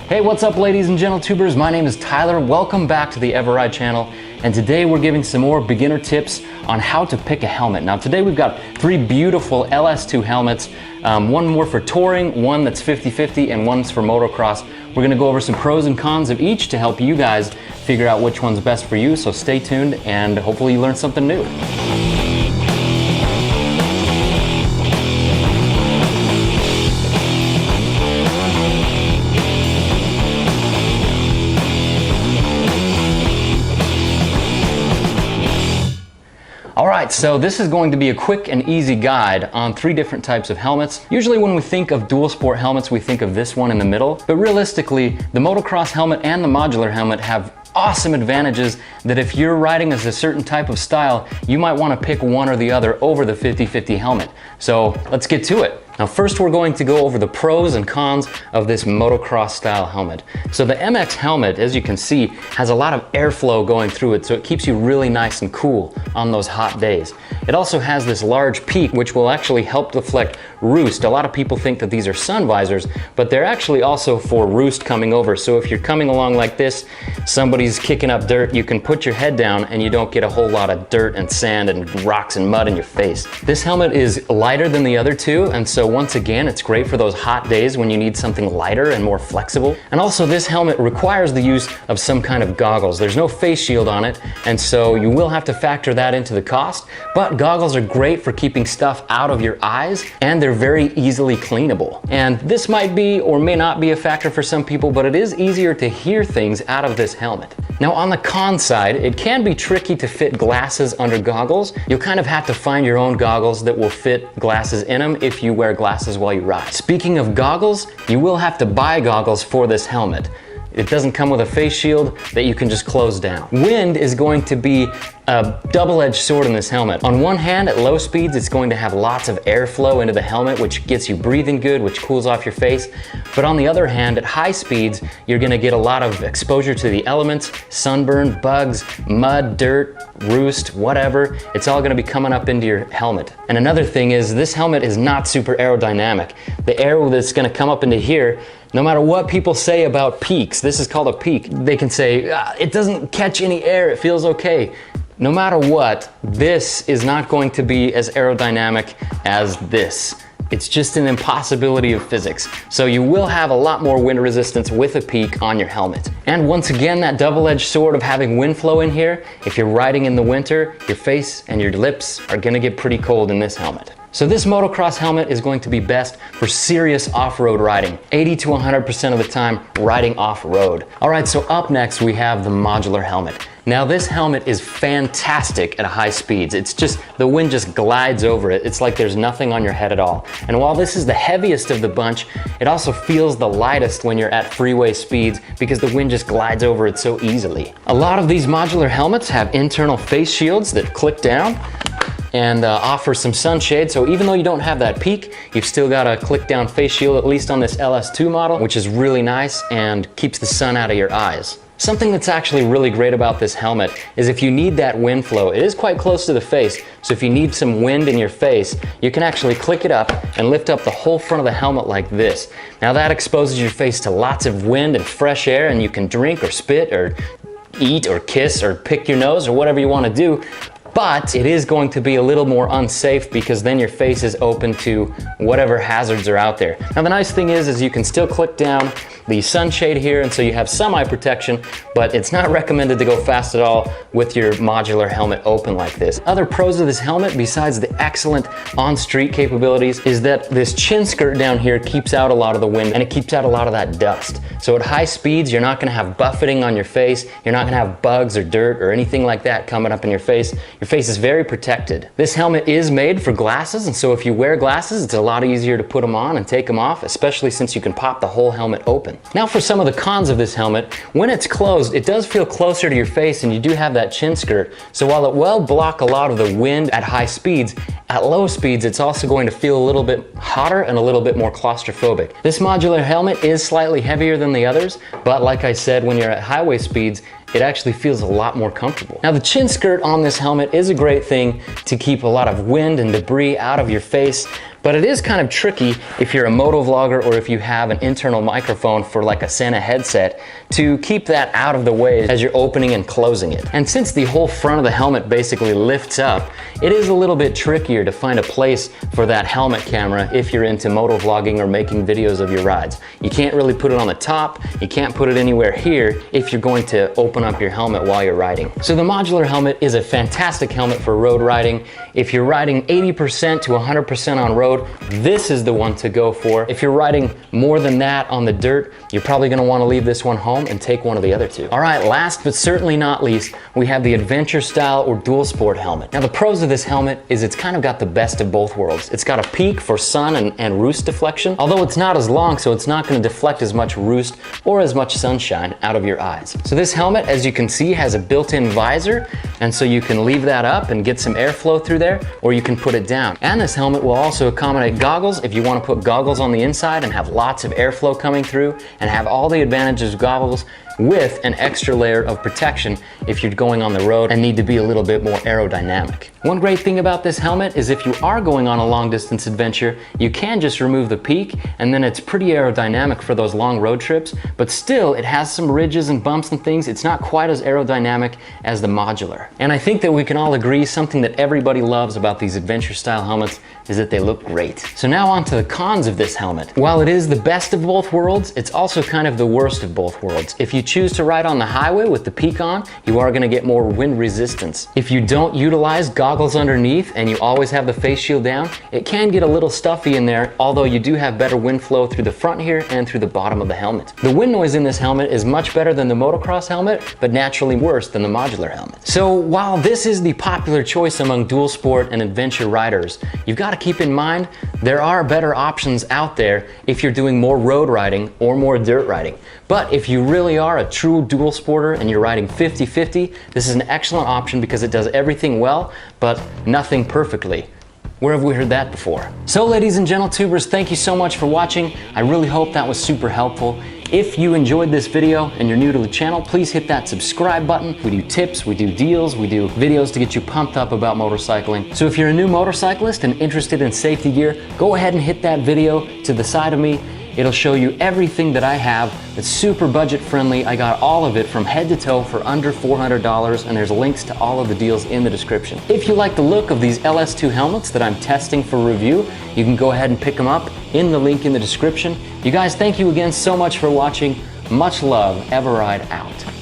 Hey, what's up ladies and gentle tubers? My name is Tyler. Welcome back to the eveRide channel. And today we're giving some more beginner tips on how to pick a helmet. Now today we've got three beautiful LS2 helmets. One more for touring, one that's 50-50, and one's for motocross. We're gonna go over some pros and cons of each to help you guys figure out which one's best for you. So stay tuned and hopefully you learn something new. Alright, so this is going to be a quick and easy guide on three different types of helmets. Usually when we think of dual sport helmets, we think of this one in the middle, but realistically, the motocross helmet and the modular helmet have awesome advantages that if you're riding as a certain type of style, you might want to pick one or the other over the 50-50 helmet. So let's get to it. Now first we're going to go over the pros and cons of this motocross style helmet. So the MX helmet, as you can see, has a lot of airflow going through it, so it keeps you really nice and cool on those hot days. It also has this large peak which will actually help deflect roost. A lot of people think that these are sun visors, but they're actually also for roost coming over. So if you're coming along like this, somebody's kicking up dirt, you can put your head down and you don't get a whole lot of dirt and sand and rocks and mud in your face. This helmet is lighter than the other two, and so once again, it's great for those hot days when you need something lighter and more flexible. And also this helmet requires the use of some kind of goggles. There's no face shield on it, and so you will have to factor that into the cost, but goggles are great for keeping stuff out of your eyes, and they're very easily cleanable. And this might be or may not be a factor for some people, but it is easier to hear things out of this helmet. Now on the con side, it can be tricky to fit glasses under goggles. You'll kind of have to find your own goggles that will fit glasses in them if you wear glasses while you ride. Speaking of goggles, you will have to buy goggles for this helmet. It doesn't come with a face shield that you can just close down. Wind is going to be a double-edged sword in this helmet. On one hand, at low speeds, it's going to have lots of airflow into the helmet, which gets you breathing good, which cools off your face. But on the other hand, at high speeds, you're gonna get a lot of exposure to the elements, sunburn, bugs, mud, dirt, roost, whatever. It's all gonna be coming up into your helmet. And another thing is, this helmet is not super aerodynamic. The air that's gonna come up into here, no matter what people say about peaks, this is called a peak, they can say, it doesn't catch any air, it feels okay. No matter what, this is not going to be as aerodynamic as this. It's just an impossibility of physics. So you will have a lot more wind resistance with a peak on your helmet. And once again, that double-edged sword of having wind flow in here, if you're riding in the winter, your face and your lips are gonna get pretty cold in this helmet. So this motocross helmet is going to be best for serious off-road riding, 80 to 100% of the time riding off-road. All right, so up next we have the modular helmet. Now this helmet is fantastic at high speeds. It's just, the wind just glides over it. It's like there's nothing on your head at all. And while this is the heaviest of the bunch, it also feels the lightest when you're at freeway speeds because the wind just glides over it so easily. A lot of these modular helmets have internal face shields that click down and offer some sunshade. So even though you don't have that peak, you've still got a click down face shield, at least on this LS2 model, which is really nice and keeps the sun out of your eyes. Something that's actually really great about this helmet is if you need that wind flow, it is quite close to the face, so if you need some wind in your face, you can actually click it up and lift up the whole front of the helmet like this. Now that exposes your face to lots of wind and fresh air, and you can drink or spit or eat or kiss or pick your nose or whatever you want to do. But it is going to be a little more unsafe because then your face is open to whatever hazards are out there. Now the nice thing is you can still click down the sunshade here, and so you have some eye protection, but it's not recommended to go fast at all with your modular helmet open like this. Other pros of this helmet, besides the excellent on-street capabilities, is that this chin skirt down here keeps out a lot of the wind and it keeps out a lot of that dust. So at high speeds, you're not gonna have buffeting on your face, you're not gonna have bugs or dirt or anything like that coming up in your face. Your face is very protected. This helmet is made for glasses, and so if you wear glasses, it's a lot easier to put them on and take them off, especially since you can pop the whole helmet open. Now for some of the cons of this helmet, when it's closed, it does feel closer to your face and you do have that chin skirt. So while it will block a lot of the wind at high speeds, at low speeds, it's also going to feel a little bit hotter and a little bit more claustrophobic. This modular helmet is slightly heavier than the others, but like I said, when you're at highway speeds, it actually feels a lot more comfortable. Now the chin skirt on this helmet is a great thing to keep a lot of wind and debris out of your face, But it is kind of tricky if you're a motovlogger or if you have an internal microphone for like a Santa headset to keep that out of the way as you're opening and closing it. And since the whole front of the helmet basically lifts up, it is a little bit trickier to find a place for that helmet camera if you're into motovlogging or making videos of your rides. You can't really put it on the top, you can't put it anywhere here if you're going to open up your helmet while you're riding. So the modular helmet is a fantastic helmet for road riding. If you're riding 80% to 100% on road, this is the one to go for. If you're riding more than that on the dirt, you're probably gonna wanna leave this one home and take one of the other two. All right, last but certainly not least, we have the adventure style or dual sport helmet. Now the pros of this helmet is it's kind of got the best of both worlds. It's got a peak for sun and roost deflection, although it's not as long, so it's not gonna deflect as much roost or as much sunshine out of your eyes. So this helmet, as you can see, has a built-in visor, and so you can leave that up and get some airflow through there, or you can put it down. And this helmet will also accommodate goggles if you want to put goggles on the inside and have lots of airflow coming through and have all the advantages of goggles with an extra layer of protection if you're going on the road and need to be a little bit more aerodynamic. One great thing about this helmet is if you are going on a long distance adventure, you can just remove the peak and then it's pretty aerodynamic for those long road trips, but still it has some ridges and bumps and things. It's not quite as aerodynamic as the modular. And I think that we can all agree something that everybody loves about these adventure style helmets is that they look great. So now on to the cons of this helmet. While it is the best of both worlds, it's also kind of the worst of both worlds. If you choose to ride on the highway with the peak on, you are gonna get more wind resistance. If you don't utilize goggles underneath and you always have the face shield down, it can get a little stuffy in there, although you do have better wind flow through the front here and through the bottom of the helmet. The wind noise in this helmet is much better than the motocross helmet, but naturally worse than the modular helmet. So while this is the popular choice among dual sport and adventure riders, you've got to keep in mind there are better options out there if you're doing more road riding or more dirt riding. But if you really are a true dual sporter and you're riding 50-50, this is an excellent option because it does everything well, but nothing perfectly. Where have we heard that before? So ladies and gentle tubers, thank you so much for watching. I really hope that was super helpful. If you enjoyed this video and you're new to the channel, please hit that subscribe button. We do tips, we do deals, we do videos to get you pumped up about motorcycling. So if you're a new motorcyclist and interested in safety gear, go ahead and hit that video to the side of me. It'll show you everything that I have. It's super budget friendly. I got all of it from head to toe for under $400, and there's links to all of the deals in the description. If you like the look of these LS2 helmets that I'm testing for review, you can go ahead and pick them up in the link in the description. You guys, thank you again so much for watching. Much love, eveRide out.